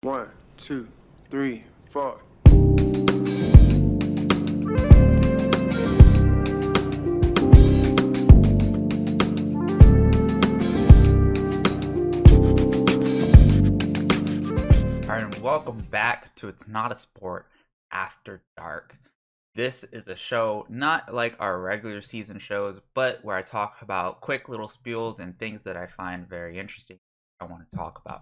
One, two, three, four. Alright, and welcome back to It's Not a Sport After Dark. This is a show not like our regular season shows, but where I talk about quick little spiels and things that I find very interesting I want to talk about.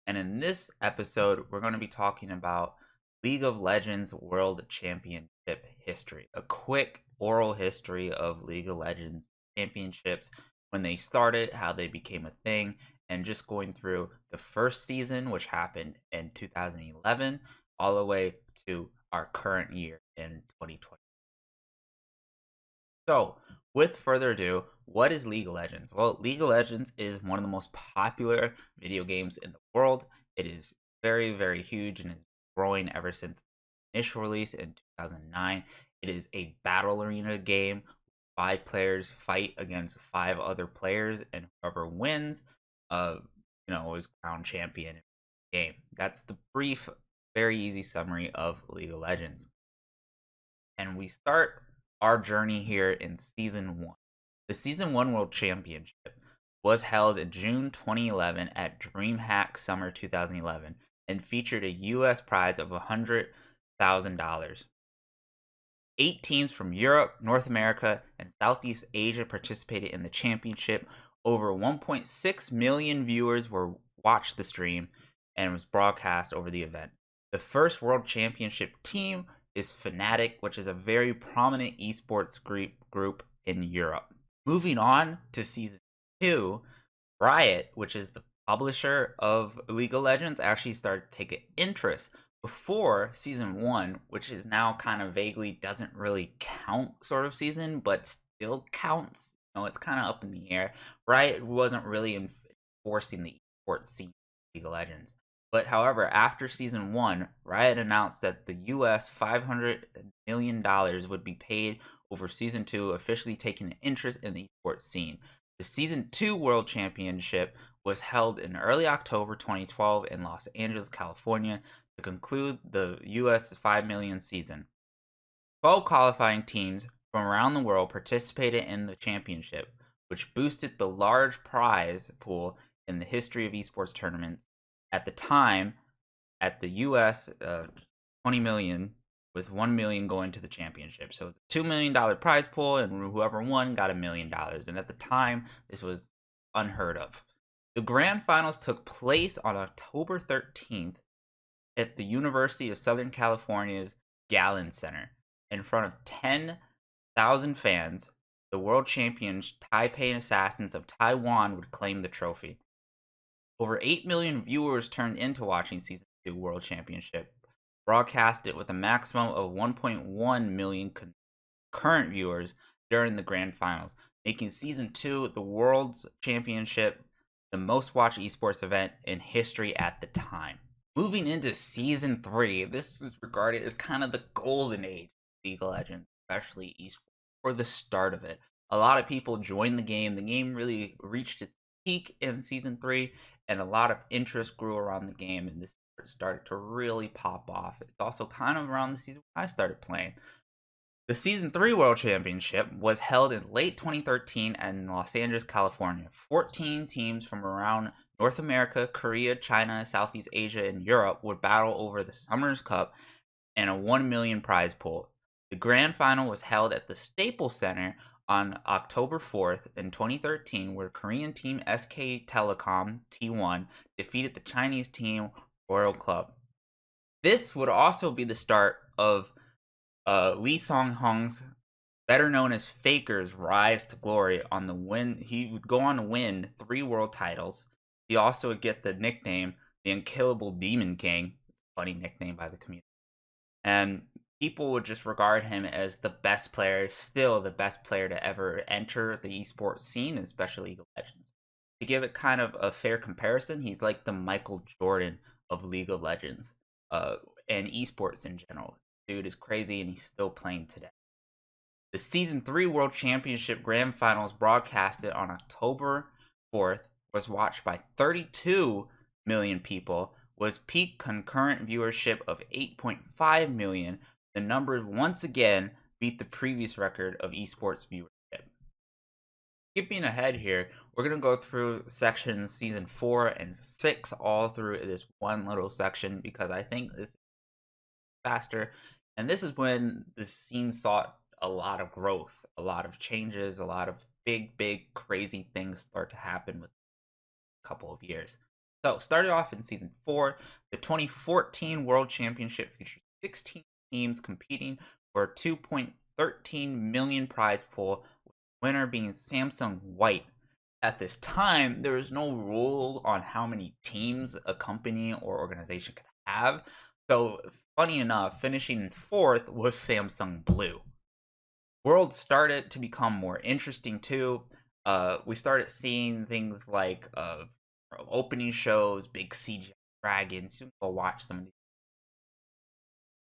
And in this episode, we're going to be talking about League of Legends World Championship history. A quick oral history of League of Legends championships, when they started, how they became a thing, and just going through the first season, which happened in 2011, all the way to our current year in 2020. So, with further ado, what is League of Legends? Well, League of Legends is one of the most popular video games in the world. It is very, very huge and is growing ever since initial release in 2009. It is a battle arena game. 5 players fight against 5 other players, and whoever wins is crowned champion in the game. That's the brief, very easy summary of League of Legends. And we start our journey here in Season 1. The Season 1 World Championship was held in June 2011 at DreamHack Summer 2011 and featured a US prize of $100,000. 8 teams from Europe, North America, and Southeast Asia participated in the championship. Over 1.6 million viewers watched the stream and was broadcast over the event. The first World Championship team is Fnatic, which is a very prominent esports group in Europe. Moving on to Season 2, Riot, which is the publisher of League of Legends, actually started to take an interest before Season 1, which is now kind of vaguely doesn't really count sort of season, but still counts. It's kind of up in the air. Riot wasn't really enforcing the esports scene of League of Legends. But however, after Season 1, Riot announced that the US $500 million would be paid over Season 2, officially taking an interest in the esports scene. The Season 2 World Championship was held in early October 2012 in Los Angeles, California, to conclude the US $5 million season. 12 qualifying teams from around the world participated in the championship, which boosted the large prize pool in the history of esports tournaments. At the time, at the US, 20 million, with 1 million going to the championship. So it was a $2 million prize pool, and whoever won got $1 million. And at the time, this was unheard of. The grand finals took place on October 13th at the University of Southern California's Gallon Center in front of 10,000 fans. The world champions Taipei Assassins of Taiwan would claim the trophy. Over 8 million viewers turned into watching Season 2 World Championship, broadcasted with a maximum of 1.1 million concurrent viewers during the grand finals, making Season 2 the World's Championship the most watched esports event in history at the time. Moving into Season 3, this is regarded as kind of the golden age of League of Legends, especially esports, or the start of it. A lot of people joined the game. The game really reached its peak in Season 3, and a lot of interest grew around the game, and this started to really pop off. It's also kind of around the season I started playing. The Season 3 World Championship was held in late 2013 in Los Angeles, California. 14 teams from around North America, Korea, China, Southeast Asia, and Europe would battle over the Summers Cup and a 1 million prize pool. The grand final was held at the Staples Center on October 4th in 2013, where Korean team SK Telecom T1 defeated the Chinese team Royal Club. This would also be the start of Lee Song-hung's, better known as Faker's, rise to glory on the win. He would go on to win 3 world titles. He also would get the nickname the Unkillable Demon King, funny nickname by the community. And people would just regard him as the best player, still the best player to ever enter the esports scene, especially League of Legends. To give it kind of a fair comparison, he's like the Michael Jordan of League of Legends and esports in general. Dude is crazy, and he's still playing today. The Season 3 World Championship Grand Finals, broadcasted on October 4th, was watched by 32 million people, was peak concurrent viewership of 8.5 million. The number once again beat the previous record of esports viewership. Skipping ahead here, we're going to go through sections season 4 and 6 all through this one little section because I think this is faster. And this is when the scene saw a lot of growth, a lot of changes, a lot of big, crazy things start to happen with a couple of years. So, started off in season 4, the 2014 World Championship featured 16 teams competing for a 2.13 million prize pool, with the winner being Samsung White. At this time, there was no rule on how many teams a company or organization could have. So, funny enough, finishing in 4th was Samsung Blue. World started to become more interesting too. We started seeing things like opening shows, big CGI dragons. You can go watch some of these.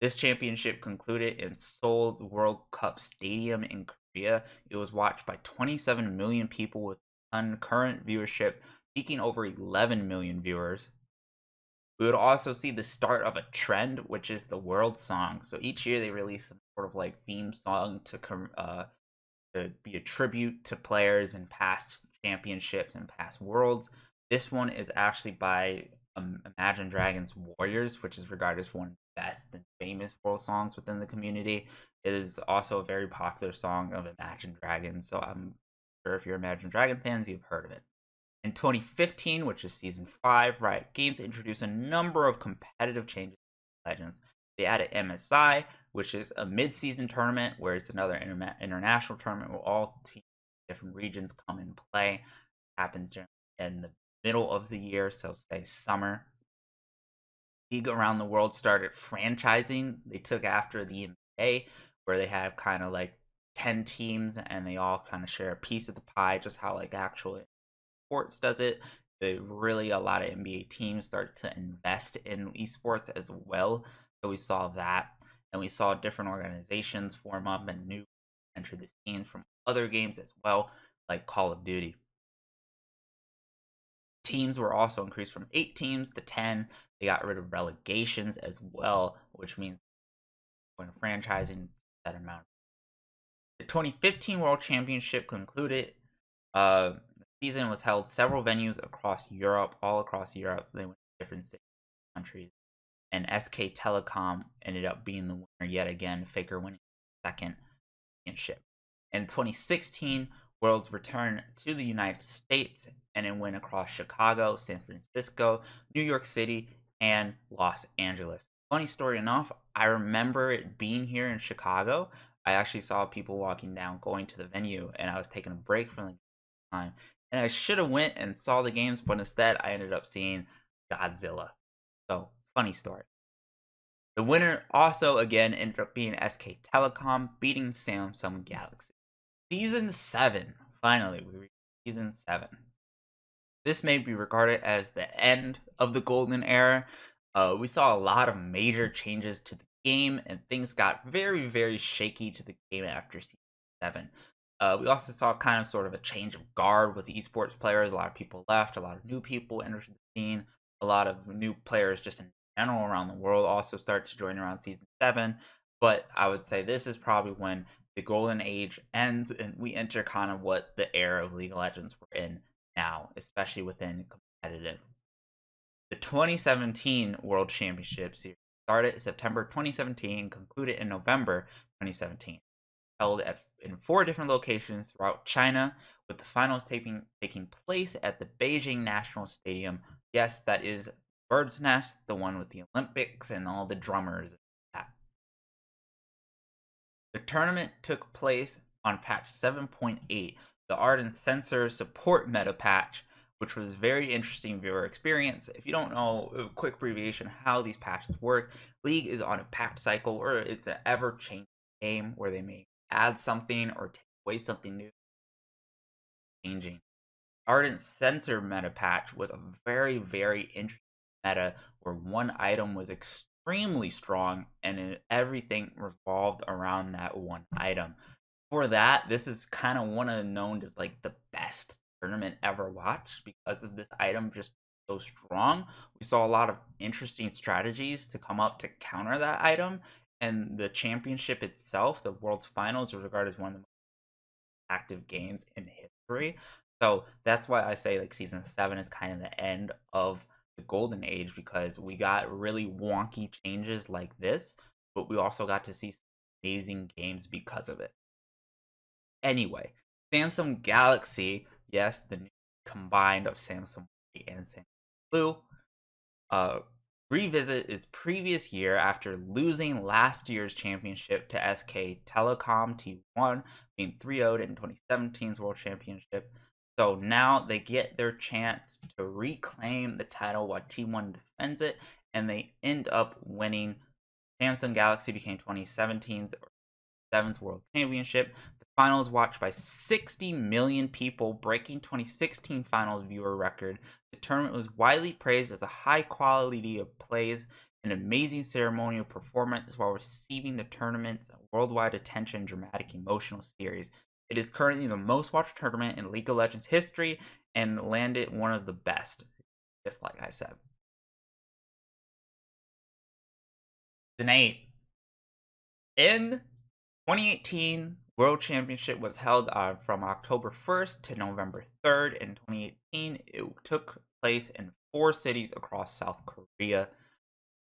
This championship concluded in Seoul World Cup Stadium in Korea. It was watched by 27 million people with concurrent viewership, peaking over 11 million viewers. We would also see the start of a trend, which is the world song. So each year they release some sort of like theme song to be a tribute to players in past championships and past worlds. This one is actually by Imagine Dragons Warriors, which is regarded as one of the best and famous world songs within the community. It is also a very popular song of Imagine Dragons, so I'm sure if you're Imagine Dragon fans, you've heard of it. In 2015, which is season 5, Riot Games introduced a number of competitive changes to Legends. They added MSI, which is a mid-season tournament where it's another international tournament where all teams from different regions come and play. It happens in the middle of the year, so say summer. League around the world started franchising. They took after the NBA, where they have kind of like 10 teams and they all kind of share a piece of the pie, just how like actual sports does it. Really a lot of NBA teams start to invest in esports as well. So we saw that, and we saw different organizations form up and new enter the scene from other games as well, like Call of Duty. Teams were also increased from 8 teams to 10. They got rid of relegations as well, which means when franchising that amount. The 2015 World Championship concluded. The season was held several venues across Europe, all across Europe. They went to different cities, countries, and SK Telecom ended up being the winner yet again, Faker winning second championship. In 2016, Worlds returned to the United States and it went across Chicago, San Francisco, New York City, and Los Angeles. Funny story enough, I remember it being here in Chicago. I actually saw people walking down, going to the venue, and I was taking a break from the time. And I should have went and saw the games, but instead I ended up seeing Godzilla. So, funny story. The winner also again ended up being SK Telecom, beating Samsung Galaxy. Season 7. Finally, we reached Season 7. This may be regarded as the end of the golden era. We saw a lot of major changes to the game, and things got very shaky to the game after Season 7. We also saw kind of sort of a change of guard with esports players. A lot of people left, a lot of new people entered the scene, a lot of new players just in general around the world also start to join around Season 7. But I would say this is probably when the golden age ends and we enter kind of what the era of League of Legends we're in now, especially within competitive. The 2017 World Championship Series started September 2017 and concluded in November 2017. Held in 4 different locations throughout China, with the finals taking place at the Beijing National Stadium. Yes, that is Bird's Nest, the one with the Olympics and all the drummers. The tournament took place on patch 7.8, the Art and Sensor Support Meta patch, which was very interesting viewer experience. If you don't know, a quick abbreviation how these patches work, League is on a patch cycle, or it's an ever-changing game where they may add something or take away something new. Changing. Ardent Sensor meta patch was a very interesting meta where one item was extremely strong and everything revolved around that one item. For that, this is kind of one of known as like the best tournament ever watched because of this item just so strong, we saw a lot of interesting strategies to come up to counter that item. And the championship itself, the World's Finals, was regarded as one of the most active games in history. So that's why I say like season 7 is kind of the end of the golden age, because we got really wonky changes like this, but we also got to see some amazing games because of it. Anyway, Samsung Galaxy, yes, the new combined of Samsung White and Samsung Blue, uh, revisit its previous year after losing last year's championship to SK Telecom T1, being 3-0'd in 2017's World Championship. So now they get their chance to reclaim the title while T1 defends it, and they end up winning. Samsung Galaxy became 2017's Sevens World Championship. The finals watched by 60 million people, breaking 2016 finals viewer record. The tournament was widely praised as a high quality of plays, an amazing ceremonial performance while receiving the tournament's worldwide attention and dramatic emotional series. It is currently the most watched tournament in League of Legends history and landed one of the best, just like I said. Season 8. In 2018 World Championship was held from October 1st to November 3rd. In 2018, it took place in 4 cities across South Korea.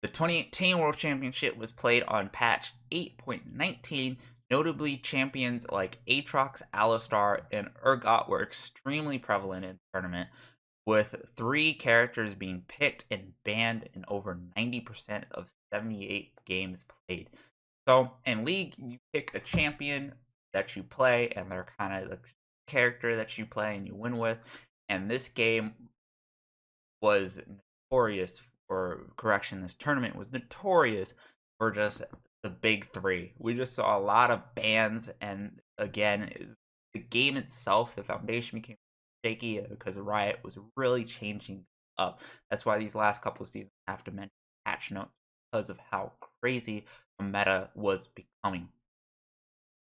The 2018 World Championship was played on patch 8.19. Notably, champions like Aatrox, Alistar, and Urgot were extremely prevalent in the tournament, with 3 characters being picked and banned in over 90% of 78 games played. So in League, you pick a champion that you play, and they're kind of the character that you play and you win with. And this game was notorious this tournament was notorious for just the big 3. We just saw a lot of bans, and again, the game itself, the foundation became shaky because Riot was really changing up. That's why these last couple of seasons I have to mention patch notes, because of how crazy the meta was becoming.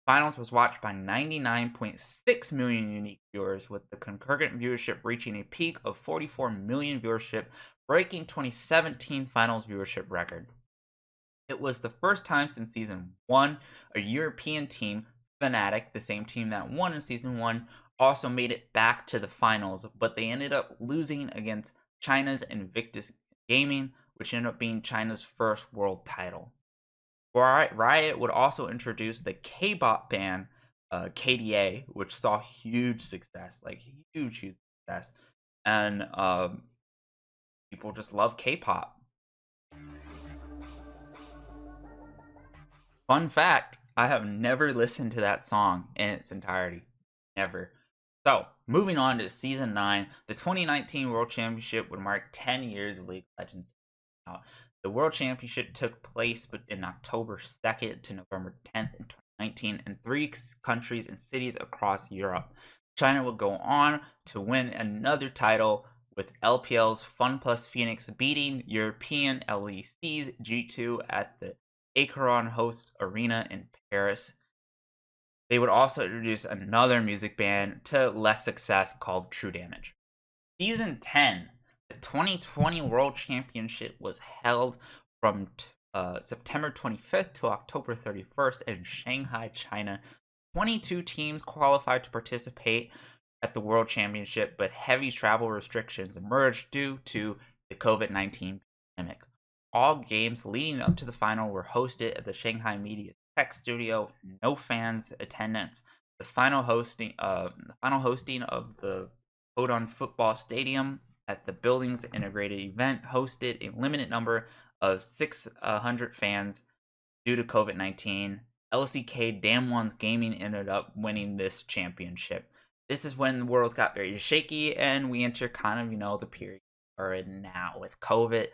Finals was watched by 99.6 million unique viewers, with the concurrent viewership reaching a peak of 44 million viewership, breaking 2017 finals viewership record. It was the first time since season 1 a European team, Fnatic, the same team that won in season 1, also made it back to the finals, but they ended up losing against China's Invictus Gaming, which ended up being China's first world title. Riot would also introduce the K-bot ban, KDA, which saw huge success, like huge success, and people just love K-pop. Fun fact, I have never listened to that song in its entirety. Never. So, moving on to Season 9, the 2019 World Championship would mark 10 years of League of Legends. The World Championship took place in October 2nd to November 10th in 2019 in 3 countries and cities across Europe. China would go on to win another title, with LPL's Fun Plus Phoenix beating European LEC's G2 at the Acheron Host Arena in Paris. They would also introduce another music band to less success called True Damage. Season 10, the 2020 World Championship was held from September 25th to October 31st in Shanghai, China. 22 teams qualified to participate at the World Championship, but heavy travel restrictions emerged due to the COVID-19 pandemic. All games leading up to the final were hosted at the Shanghai Media Tech Studio. No fans attendance. The final hosting of the Taban Football Stadium at the building's integrated event hosted a limited number of 600 fans due to COVID-19. LCK Damwon's Gaming ended up winning this championship. This is when the world got very shaky, and we enter kind of, the period we're in now with COVID,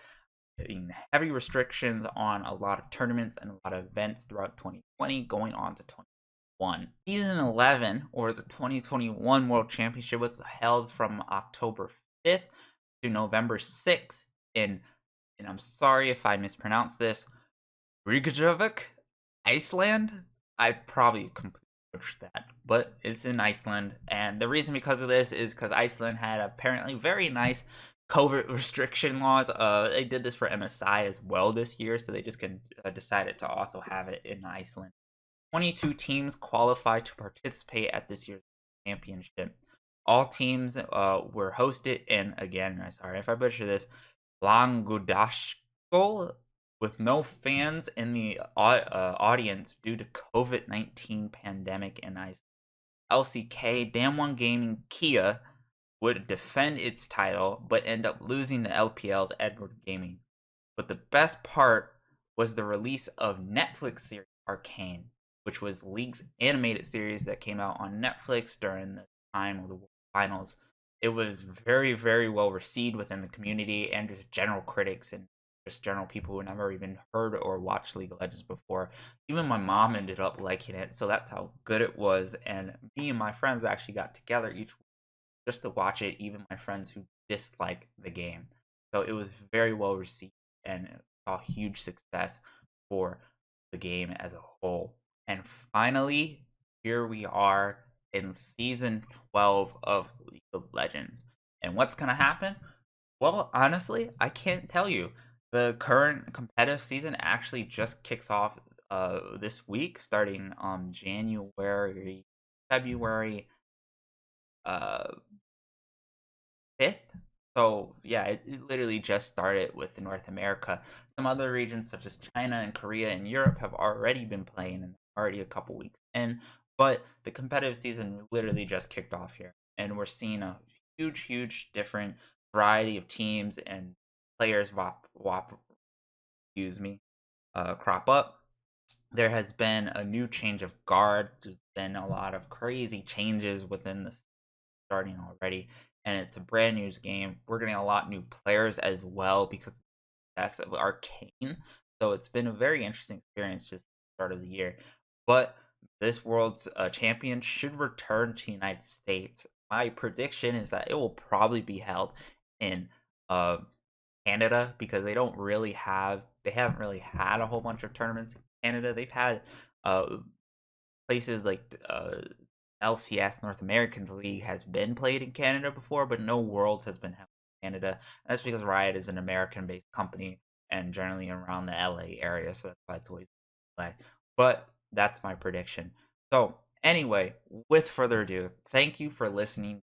putting heavy restrictions on a lot of tournaments and a lot of events throughout 2020 going on to 2021. Season 11, or the 2021 World Championship, was held from October 5th to November 6th in, and I'm sorry if I mispronounced this, Reykjavik, Iceland. I probably completely butchered that, but it's in Iceland, and the reason because of this is because Iceland had apparently very nice COVID restriction laws. They did this for MSI as well this year, so they just decided to also have it in Iceland. 22 teams qualified to participate at this year's championship. All teams were hosted in, again, I'm sorry if I butcher this, Langudashkol, with no fans in the audience due to COVID-19 pandemic in Iceland. LCK, Damwon Gaming Kia would defend its title, but end up losing to LPL's Edward Gaming. But the best part was the release of Netflix series Arcane, which was League's animated series that came out on Netflix during the time of the finals. It was very, very well received within the community and just general critics and just general people who never even heard or watched League of Legends before. Even my mom ended up liking it, so that's how good it was. And me and my friends actually got together each week just to watch it, even my friends who dislike the game. So it was very well received and saw huge success for the game as a whole. And finally, here we are in season 12 of League of Legends. And what's going to happen? Well, honestly, I can't tell you. The current competitive season actually just kicks off this week, starting January, February, uh, 5th. So yeah, it literally just started with North America. Some other regions such as China and Korea and Europe have already been playing and already a couple weeks in. But the competitive season literally just kicked off here, and we're seeing a huge different variety of teams and players excuse me, crop up. There has been a new change of guard. There's been a lot of crazy changes within the starting already, and it's a brand new game. We're getting a lot new players as well because that's Arcane. So it's been a very interesting experience just at the start of the year. But this world's champion should return to the United States. My prediction is that it will probably be held in uh, Canada because they haven't really had a whole bunch of tournaments in Canada. They've had uh, places like LCS North Americans League has been played in Canada before, but no Worlds has been held in Canada. And that's because Riot is an American-based company and generally around the LA area, so that's why it's always play. But that's my prediction. So anyway, with further ado, thank you for listening.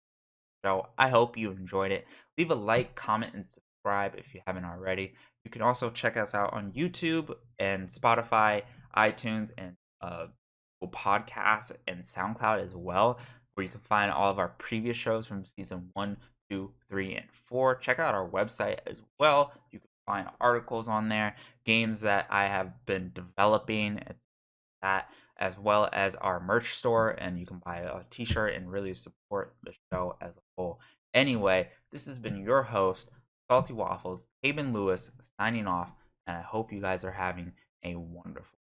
So I hope you enjoyed it. Leave a like, comment, and subscribe if you haven't already. You can also check us out on YouTube and Spotify, iTunes, and Podcasts and SoundCloud as well, where you can find all of our previous shows from season 1, 2, 3, and 4. Check out our website as well. You can find articles on there, games that I have been developing, that as well as our merch store, and you can buy a t-shirt and really support the show as a whole. Anyway, this has been your host, Salty Waffles, Taban Lewis, signing off, and I hope you guys are having a wonderful